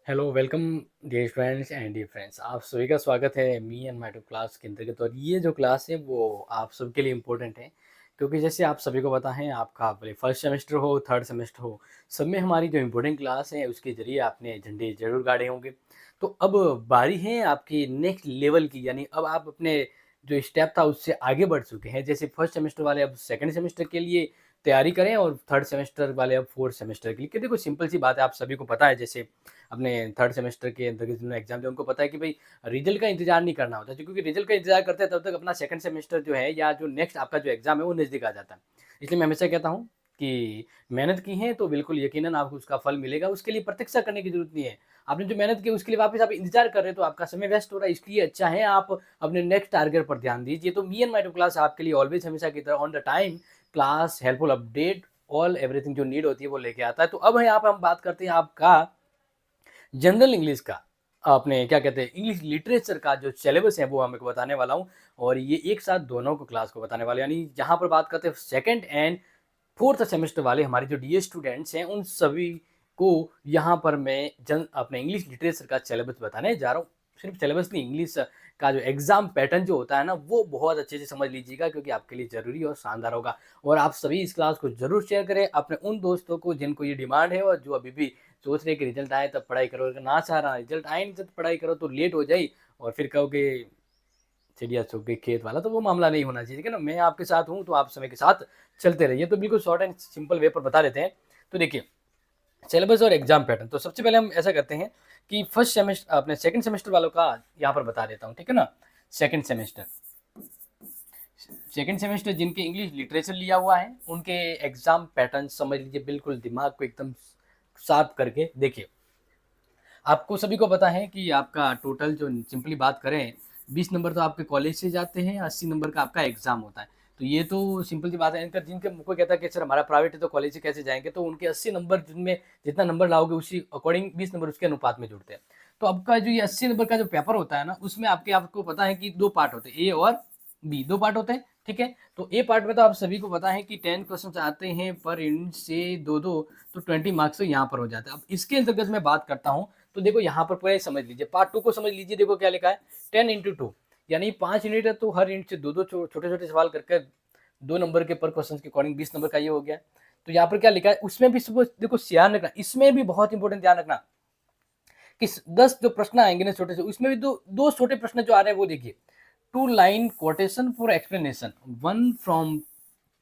Hello welcome dear friends and dear friends, आप सभी का स्वागत है me and my two class के अंतर्गत। और ये जो क्लास है वो आप सबके लिए इम्पोर्टेंट है, क्योंकि जैसे आप सभी को पता है, आपका भले फर्स्ट सेमेस्टर हो थर्ड सेमेस्टर हो, सब में हमारी जो इम्पोर्टेंट क्लास है उसके जरिए आपने झंडे जरूर गाड़े होंगे। तो अब बारी है आपकी नेक्स्ट लेवल की, यानी अब आप अपने जो स्टेप था उससे आगे बढ़ चुके हैं। जैसे फर्स्ट सेमेस्टर वाले अब सेकेंड सेमेस्टर के लिए तैयारी करें और थर्ड सेमेस्टर वाले अब फोर्थ सेमेस्टर के लिए। देखो सिंपल सी बात है, आप सभी को पता है, जैसे अपने थर्ड सेमेस्टर के अंतर्गत जिन्होंने एग्जाम दिया उनको पता है कि भाई रिजल्ट का इंतजार नहीं करना होता, क्योंकि रिजल्ट का इंतजार करते हैं तब तक अपना सेकंड सेमेस्टर जो है या जो नेक्स्ट आपका जो एग्जाम है वो नज़दीक आ जाता है। इसलिए मैं हमेशा कहता हूँ कि मेहनत की है तो बिल्कुल यकीनन आपको उसका फल मिलेगा, उसके लिए प्रतीक्षा करने की जरूरत नहीं है। आपने जो मेहनत की उसके लिए वापस आप इंतजार कर रहे हो तो आपका समय वेस्ट हो रहा है, इसलिए अच्छा है आप अपने नेक्स्ट टारगेट पर ध्यान दीजिए। तो me and my two class आपके लिए ऑलवेज हमेशा की तरह on the time class helpful update all everything जो नीड होती है वो लेके आता है। तो अब है यहाँ पर हम बात करते हैं आपका जनरल इंग्लिश का, अपने क्या कहते हैं इंग्लिश लिटरेचर का जो सिलेबस है वो हमें को बताने वाला हूँ। और ये एक साथ दोनों को क्लास को बताने वाले, यानी यहाँ पर बात करते हैं सेकंड एंड फोर्थ सेमेस्टर वाले हमारे जो डी स्टूडेंट्स हैं उन सभी को यहाँ पर मैं अपने इंग्लिश लिटरेचर का सिलेबस बताने जा रहा हूँ। सिर्फ सिलेबस नहीं, इंग्लिश का जो एग्जाम पैटर्न जो होता है ना वो बहुत अच्छे से समझ लीजिएगा, क्योंकि आपके लिए जरूरी और शानदार होगा। और आप सभी इस क्लास को जरूर शेयर करें अपने उन दोस्तों को जिनको ये डिमांड है और जो अभी भी सोच रहे कि रिजल्ट आए तब पढ़ाई करो, ना चाह रहा रिजल्ट आए नहीं तब पढ़ाई करो तो लेट हो जाए और फिर कहोगे चिड़िया चुग गई खेत वाला, तो वो मामला नहीं होना चाहिए, ठीक है ना। मैं आपके साथ हूँ तो आप समय के साथ चलते रहिए। तो बिल्कुल शॉर्ट एंड सिंपल वे पर बता देते हैं। तो देखिए सिलेबस और एग्जाम पैटर्न, तो सबसे पहले हम ऐसा करते हैं कि फर्स्ट सेमेस्टर अपने सेकंड सेमेस्टर वालों का यहाँ पर बता देता हूँ, ठीक है ना। सेकंड सेमेस्टर सेकंड सेमेस्टर जिनके इंग्लिश लिटरेचर लिया हुआ है उनके एग्जाम पैटर्न समझ लीजिए, बिल्कुल दिमाग को एकदम साफ करके देखिए। आपको सभी को पता है कि आपका टोटल जो सिंपली बात करें 20 नंबर तो आपके कॉलेज से जाते हैं, 80 नंबर का आपका एग्जाम होता है। तो ये तो सिंपल सी बात है। इनका जिनके मुझको कहता है कि सर हमारा प्राइवेट है तो कॉलेज से कैसे जाएंगे, तो उनके 80 नंबर जिनमें जितना नंबर लाओगे उसी अकॉर्डिंग 20 नंबर उसके अनुपात में जुड़ते हैं। तो आपका जो ये 80 नंबर का जो पेपर होता है ना उसमें आपको पता है कि दो पार्ट होते हैं, ए और बी, दो पार्ट होते हैं, ठीक है। तो ए पार्ट में तो आप सभी को पता है कि 10 क्वेश्चन आते हैं पर यूनिट से दो दो, तो 20 मार्क्स तो यहाँ पर हो जाता है। अब इसके अंतर्गत मैं बात करता हूँ तो देखो यहाँ पर पूरा समझ लीजिए, पार्ट टू को समझ लीजिए। देखो क्या लिखा है, 10 into 2, यानी 5 यूनिट है तो हर यूनिट से दो दो छोटे छोटे सवाल करके 2 नंबर के पर क्वेश्चन के अकॉर्डिंग 20 नंबर का ये हो गया। तो यहाँ पर क्या लिखा है उसमें भी सब देखो ध्यान रखना, इसमें भी बहुत इंपॉर्टेंट ध्यान रखना कि 10 जो प्रश्न आएंगे ना छोटे से, उसमें भी दो दो छोटे प्रश्न जो आ रहे हैं वो देखिए। 2 line quotation for explanation, one from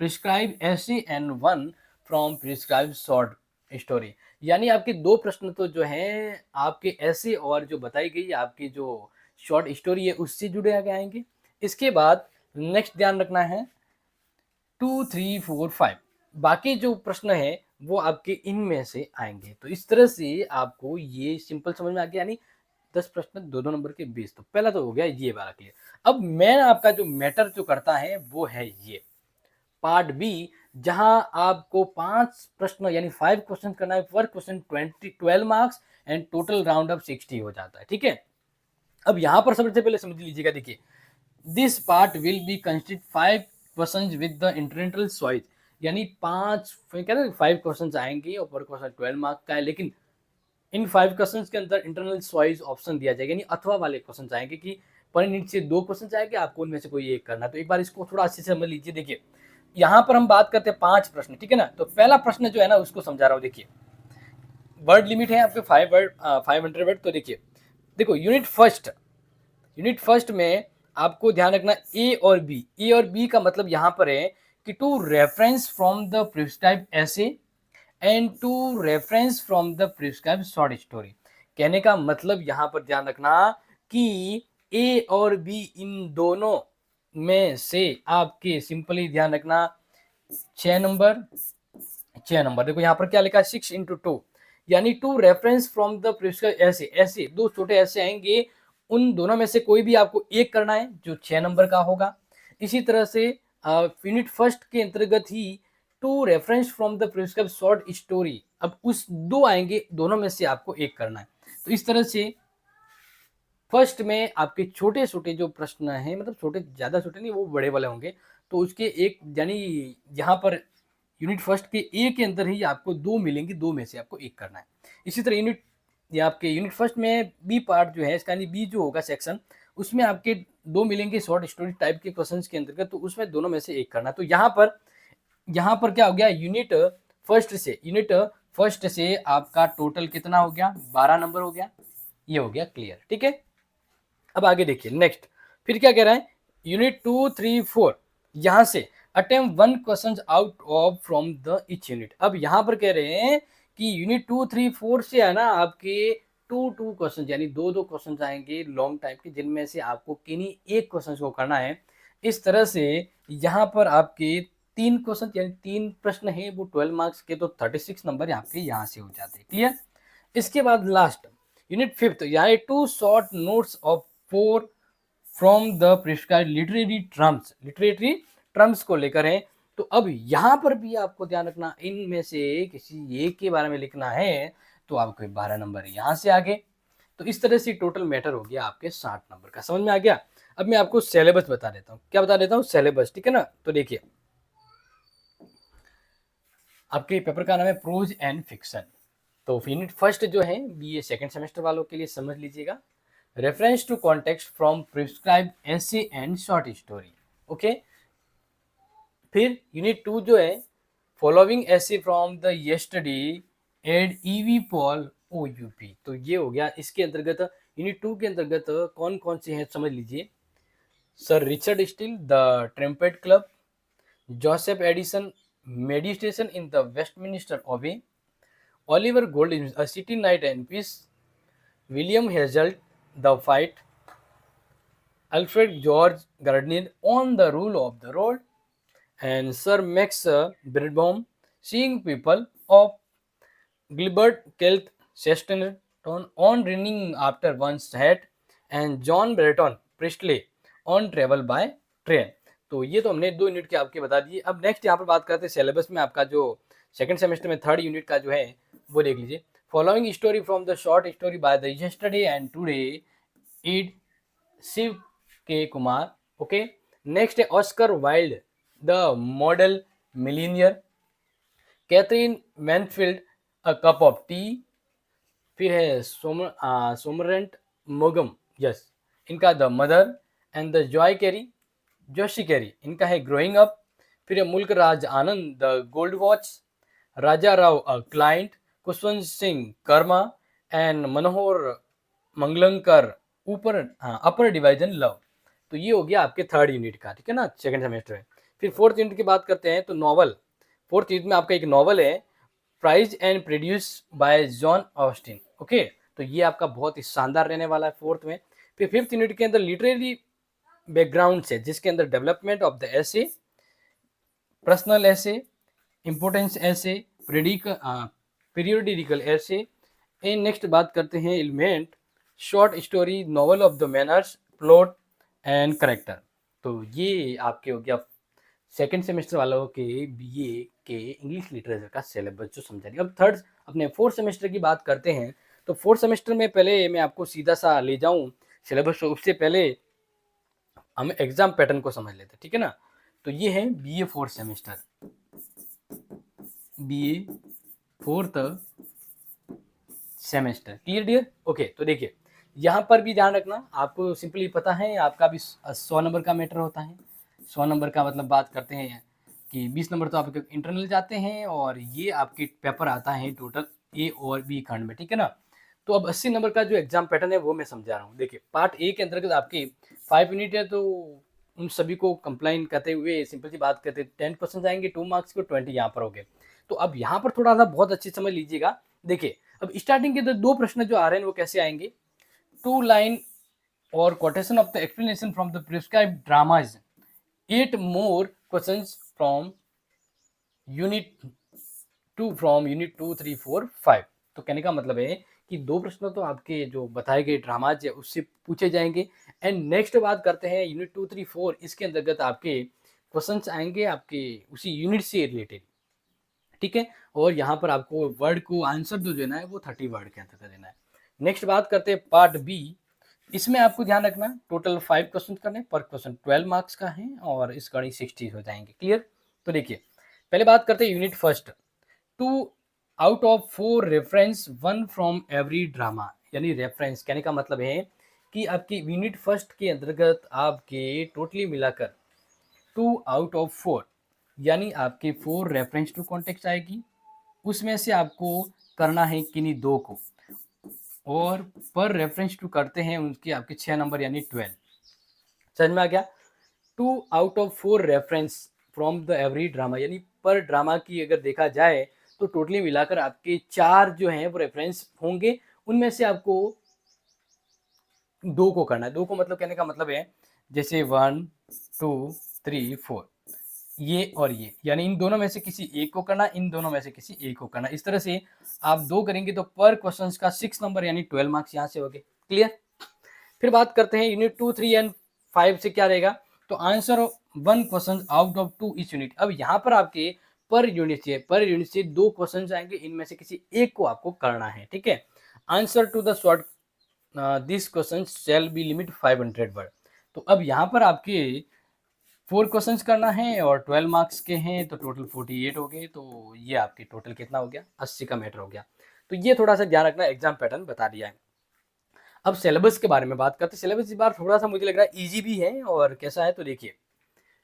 prescribe essay and one from prescribe short story. यानी आपके दो प्रश्न तो जो है आपके ऐसे और जो बताई गई आपकी जो शॉर्ट स्टोरी है उससे जुड़े आगे आएंगे। इसके बाद नेक्स्ट ध्यान रखना है 2, 3, 4, 5 बाकी जो प्रश्न है वो आपके इनमें से आएंगे। तो इस तरह से आपको ये सिंपल समझ में आ गया, यानी 10 प्रश्न दो दो नंबर के 20, तो पहला तो हो गया ये वाला क्लियर। अब मैं आपका जो मैटर जो करता है वो है ये पार्ट बी, जहां आपको 5 प्रश्न यानी 5 क्वेश्चन करना है, पर question 12 marks and total round up 60 हो जाता है, ठीक है। अब यहां पर सबसे पहले समझ लीजिएगा, देखिए this part will be consist 5 question with the intranatal choice, यानी 5 आएंगे और पर क्वेश्चन 12 मार्क्स का है, लेकिन इन 5 क्वेश्चन के अंदर इंटरनल चॉइस ऑप्शन दिया जाएगा, यानी अथवा वाले क्वेश्चन आएंगे कि पर यूनिट से 2 क्वेश्चन आएंगे, आपको उनमें से कोई एक करना। तो एक बार इसको थोड़ा अच्छे से समझ लीजिए। देखिए यहाँ पर हम बात करते हैं 5 प्रश्न, ठीक है ना। तो पहला प्रश्न जो है ना उसको समझा रहा हूँ। देखिए वर्ड लिमिट है आपके 500 वर्ड। तो देखिए देखो यूनिट फर्स्ट में आपको ध्यान रखना ए और बी का मतलब यहाँ पर है कि two reference from the prescribe essay and two reference from the prescribe short story. कहने का मतलब यहाँ पर ध्यान रखना कि ए और बी इन दोनों में से आपके सिंपली ध्यान रखना 6 नंबर 6 नंबर। देखो यहाँ पर क्या लिखा है 6 into 2, यानी to reference from the prescribe ऐसे ऐसे दो छोटे ऐसे आएंगे, उन दोनों में से कोई भी आपको एक करना है जो 6 नंबर का होगा। इसी तरह से यूनिट फर्स्ट के अंतर्गत ही two reference from the prescribe short story, अब उस दो आएंगे, दोनों में से आपको एक करना है। तो इस तरह से फर्स्ट में आपके छोटे छोटे जो प्रश्न हैं, मतलब छोटे ज़्यादा छोटे नहीं, वो बड़े वाले होंगे, तो उसके एक यानी यहाँ पर यूनिट फर्स्ट के ए के अंदर ही आपको दो मिलेंगे, दो में से आपको एक करना है। इसी तरह यूनिट ये आपके यूनिट फर्स्ट में बी पार्ट जो है इसका, यानी बी जो होगा सेक्शन, उसमें आपके दो मिलेंगे शॉर्ट स्टोरी टाइप के क्वेश्चंस के अंतर्गत, तो उसमें दोनों में से एक करना। तो यहाँ पर क्या हो गया, यूनिट फर्स्ट से आपका टोटल कितना हो गया, 12 नंबर हो गया, ये हो गया क्लियर। ठीक है, अब आगे देखिए नेक्स्ट, फिर क्या कह रहा है, यूनिट 2, 3, 4, यहां से attempt one question out of from the each unit. अब यहां पर कह रहे हैं कि यूनिट 2, 3, 4 से है ना आपके टू क्वेश्चन, यानी दो क्वेश्चन आएंगे लॉन्ग टाइप के, जिनमें से आपको किन्हीं एक क्वेश्चन को करना है। इस तरह से यहाँ पर आपके 3 क्वेश्चन यानी 3 प्रश्न है वो 12 मार्क्स के, तो 36 नंबर आपके यहाँ से हो जाते हैं। क्लियर। इसके बाद लास्ट यूनिट फिफ्थ, यहाँ 2 short notes of 4 from the prescribed literary terms को लेकर है। तो अब यहाँ पर भी आपको ध्यान रखना, इनमें से किसी एक के बारे में लिखना है, तो आपको 12 नंबर यहाँ से आगे। तो इस तरह से टोटल मैटर हो गया आपके 60 नंबर का। समझ में आ गया। अब मैं आपको सिलेबस बता देता हूँ। क्या बता देता हूँ, सिलेबस। ठीक है ना। तो देखिए आपके पेपर का नाम है प्रोज एंड फिक्शन। तो यूनिट फर्स्ट जो है बीए सेकंड सेमेस्टर वालों के लिए समझ लीजिएगा, reference to context from prescribe essay and short story. Okay. फिर यूनिट 2 जो है following essay from the yesterday एड ईवी पॉल ओ यूपी। तो ये हो गया इसके अंतर्गत। यूनिट 2 के अंतर्गत कौन कौन से हैं समझ लीजिए, sir Richard Steele the trumpet club, Joseph Addison meditation in the Westminster Abbey, Oliver Gold in A City Night and Peace, William Hazlitt, The Fight, Alfred George Gardner on the Rule of the Road, and Sir Max Beerbohm, Seeing People of Gilbert Keith Chesterton on Running After One's Hat, and John Breton Priestley on Travel by Train। तो ये तो हमने 2 unit के आपके बता दिए। अब next यहाँ पर बात करते हैं सिलेबस में आपका जो सेकंड सेमेस्टर में 3rd यूनिट का जो है वो देख लीजिए। Following story from the short story by the yesterday and today ईड Shiv K Kumar. Okay. Next है Oscar Wilde the model millionaire, Katherine Mansfield a cup of tea. फिर है सोमरेंट मोगम, यस, इनका द मदर एंड द जोशी कैरी, इनका है ग्रोइंग अप। फिर है Mulk Raj Anand the gold watch, Raja Rao a client, Khushwant Singh karma and Manohar Malgonkar upper division love. तो ये हो गया आपके 3rd यूनिट का। ठीक है ना, सेकंड सेमेस्टर में। फिर 4th यूनिट की बात करते हैं तो नॉवल, 4th यूनिट में आपका एक नॉवल है prize and produce by John Austin. Okay. तो ये आपका बहुत ही शानदार रहने वाला है 4th में। फिर 5th यूनिट के अंदर लिटरेरी बैकग्राउंड से, जिसके अंदर development of the essay, personal essay, importance essay, periodical ऐसे। नेक्स्ट बात करते हैं element, short story, novel of the manners, plot and character. तो ये आपके हो गया सेकंड सेमेस्टर वालों के बीए के इंग्लिश लिटरेचर का सिलेबस जो समझा दिया। अब अपने 4th सेमेस्टर की बात करते हैं। तो 4th सेमेस्टर में पहले मैं आपको सीधा सा ले जाऊं सिलेबस, उससे पहले हम एग्जाम पैटर्न को समझ लेते हैं। ठीक है ना। तो ये है BA 4th semester, BA 4th semester. Clear dear. Okay. तो देखिए यहाँ पर भी ध्यान रखना, आपको सिंपली पता है आपका भी 100 नंबर का मैटर होता है। 100 नंबर का मतलब बात करते हैं कि 20 नंबर तो आपके इंटरनल जाते हैं, और ये आपके पेपर आता है टोटल ए और बी खंड में। ठीक है ना। तो अब 80 नंबर का जो एग्जाम पैटर्न है वो मैं समझा रहा हूँ। देखिए पार्ट ए के अंतर्गत आपकी 5 यूनिट है, तो उन सभी को कंप्लाइन करते हुए सिंपल सी बात करते 10% आएंगे, 2 मार्क्स को 20 यहाँ पर हो गए। तो अब यहाँ पर थोड़ा सा बहुत अच्छी समझ लीजिएगा। देखिए अब स्टार्टिंग के 2 प्रश्न जो आ रहे हैं वो कैसे आएंगे, 2 लाइन और quotation of the explanation from the prescribed dramas, 8 more questions from unit 2 from unit 2, 3, 4, 5। तो कहने का मतलब है कि 2 प्रश्न तो आपके जो बताए गए ड्रामाज है उससे पूछे जाएंगे। एंड नेक्स्ट बात करते हैं यूनिट 2, 3, 4, इसके अंतर्गत आपके क्वेश्चंस आएंगे आपके उसी यूनिट से रिलेटेड। ठीक है। और यहाँ पर आपको वर्ड को आंसर जो देना है वो 30 वर्ड के अंतर्गत देना है। नेक्स्ट बात करते हैं पार्ट बी। इसमें आपको ध्यान रखना टोटल 5 क्वेश्चन करने, पर क्वेश्चन 12 मार्क्स का है, और इस गणित 60 हो जाएंगे। क्लियर। तो देखिए पहले बात करते हैं unit first, 2 out of 4 reference 1 from every drama, यानी रेफरेंस कहने का मतलब है कि आपकी यूनिट फर्स्ट के अंतर्गत आपके टोटली मिलाकर 2 आउट ऑफ 4, यानी आपके 4 रेफरेंस टू कॉन्टेक्स्ट आएगी, उसमें से आपको करना है किन्हीं 2 को, और पर रेफरेंस टू करते हैं उनके आपके 6 नंबर यानी 12। समझ में आ गया? 2 out of 4 reference from the every drama, यानी पर ड्रामा की अगर देखा जाए तो टोटली मिलाकर आपके 4 जो हैं वो रेफरेंस होंगे, उनमें से आपको 2 को करना है। 2 को मतलब कहने का मतलब है जैसे 1, 2, 3, 4, ये और ये, यानी इन दोनों में से किसी एक को करना, इन दोनों में से किसी एक को करना। इस तरह से आप 2 करेंगे तो पर क्वेश्चन का 6 नंबर यानी 12 मार्क्स यहाँ से हो गए। क्लियर? फिर बात करते हैं यूनिट 2, 3 एंड 5 से क्या रहेगा। तो आंसर 1 क्वेश्चन आउट ऑफ 2 इस यूनिट। अब यहाँ पर आपके पर यूनिट से 2 क्वेश्चन आएंगे, इनमें से किसी एक को आपको करना है। ठीक है? Answer to the short this question shall be limit 500 word. तो अब यहाँ पर आपके 4 क्वेश्चंस करना है और 12 मार्क्स के हैं, तो टोटल 48 हो गए। तो ये आपके टोटल कितना हो गया? 80 का मैटर हो गया। तो ये थोड़ा सा ध्यान रखना, एग्जाम पैटर्न बता दिया है। अब सिलेबस के बारे में बात करते हैं। सिलेबस इस बार थोड़ा सा मुझे लग रहा है ईजी भी है, और कैसा है तो देखिए,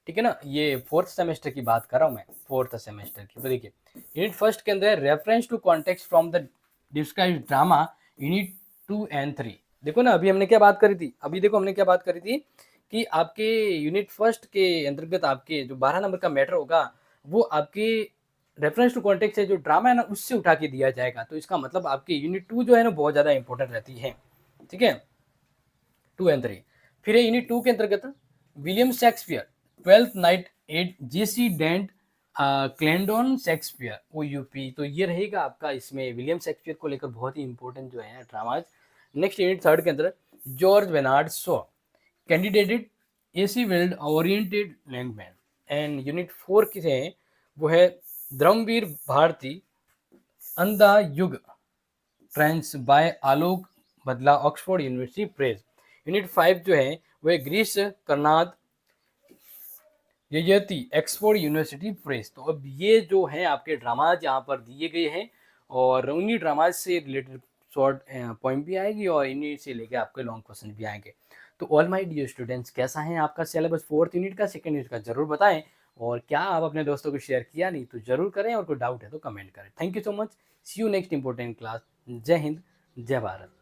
ठीक है ना। ये 4th सेमेस्टर की बात कर रहा हूँ मैं, 4th सेमेस्टर की। तो देखिए यूनिट फर्स्ट के अंदर reference to context from the described drama, unit 2 and 3। देखो ना, अभी हमने क्या बात करी थी, अभी देखो हमने क्या बात करी थी कि आपके यूनिट फर्स्ट के अंतर्गत आपके जो 12 नंबर का मैटर होगा वो आपके रेफरेंस टू कॉन्टेक्स्ट है जो ड्रामा है ना, उससे उठा के दिया जाएगा। तो इसका मतलब आपके यूनिट 2 जो है ना बहुत ज़्यादा इंपॉर्टेंट रहती है। ठीक है? 2 एंड 3। फिर यूनिट 2 के अंतर्गत William Shakespeare, twelfth night ed JC Dent Clarendon Shakespeare O UP. तो ये रहेगा आपका, इसमें विलियम शेक्सपियर को लेकर बहुत ही इंपॉर्टेंट जो है ड्रामाज। नेक्स्ट यूनिट थर्ड के अंदर George Bernard Shaw, candidated AC Ward oriented Longman. And unit 4 की है वो है धर्मवीर भारती अंधा युग ट्रांस बाय आलोक बदला, ऑक्सफोर्ड यूनिवर्सिटी प्रेस। यूनिट 5 जो है वह ग्रीस कर्नाद ययति, ऑक्सफोर्ड यूनिवर्सिटी प्रेस। तो अब ये जो है आपके ड्रामाज यहाँ पर दिए गए हैं, और उन्हीं ड्रामाज से रिलेटेड शॉर्ट पॉइंट भी आएगी, और इन्हीं से लेके आपके लॉन्ग क्वेश्चन भी आएंगे। तो ऑल माय डियर स्टूडेंट्स, कैसा है आपका सिलेबस 4th यूनिट का, 2nd यूनिट का, जरूर बताएं। और क्या आप अपने दोस्तों को शेयर किया नहीं तो जरूर करें, और कोई डाउट है तो कमेंट करें। Thank you so much. See you next important class. जय हिंद, जय भारत।